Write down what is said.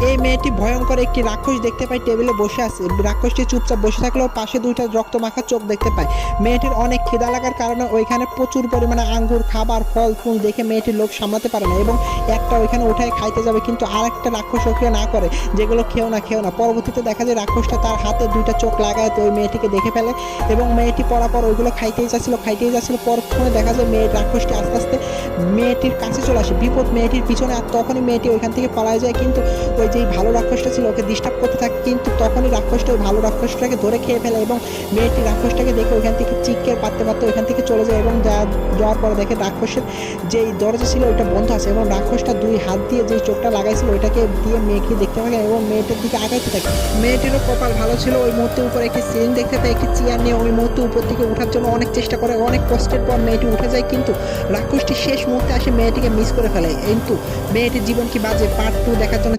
এই মেয়েটি ভয়ঙ্কর একটি রাক্ষস দেখতে পায় টেবিলে বসে আছে। রাক্ষসটি চুপচাপ বসে থাকলেও পাশে দুইটা রক্ত মাখা চোখ দেখতে পায়। মেয়েটির অনেক খিদা লাগার কারণে ওইখানে প্রচুর পরিমাণে আঙ্গুর, খাবার, ফল ফুল দেখে মেয়েটির লোভ সামলাতে পারে না এবং একটা ওইখানে উঠায় খাইতে যাবে, কিন্তু আরেকটা রাক্ষস ওকে না করে, যেগুলো খেও না খেও না। পরবর্তীতে দেখা যায় রাক্ষসটা তার হাতে দুইটা চোখ লাগায় তো ওই মেয়েটিকে দেখে ফেলে এবং মেয়েটি পরাপর ওইগুলো খাইতেই যাচ্ছিল। পরক্ষণে দেখা যায় রাক্ষসটি আস্তে আস্তে মেয়েটির কাছে চলে আসে। বিপদ মেয়েটির পিছনে, আর তখনই মেয়েটি ওইখান থেকে পলায় যায়, কিন্তু ওই যেই ভালো রাক্ষসটা ছিল ওকে ডিস্টার্ব করতে থাকে, কিন্তু তখনই রাক্ষসটা ওই ভালো রাক্ষসটাকে ধরে খেয়ে ফেলে এবং মেয়েটি রাক্ষসটাকে দেখে ওইখান থেকে চিৎকার পারতে পারতে ওইখান থেকে চলে যায় এবং যাওয়ার পরে দেখে রাক্ষসের যেই দরজা ছিল ওইটা বন্ধ আছে এবং রাক্ষসটা দুই হাত দিয়ে যেই চোখটা লাগাইছিল ওইটাকে দিয়ে মেয়েকে দেখতে থাকে এবং মেয়েটার দিকে আগাইতে থাকে। মেয়েটিরও কপাল ভালো ছিল, ওই মুহূর্তে উপরে একটি সিলিং দেখতে পায়, একটি চেয়ার নিয়ে ওই মুহূর্তে উপর থেকে ওঠার জন্য অনেক চেষ্টা করে। অনেক কষ্টের পর মেয়েটি উঠে যায়, কিন্তু রাক্ষসটি শেষ মুহূর্তে আসে মেয়েটিকে মিস করে ফেলে। কিন্তু মেয়েটির জীবন কি বাজে, পার্ট 2 দেখার জন্য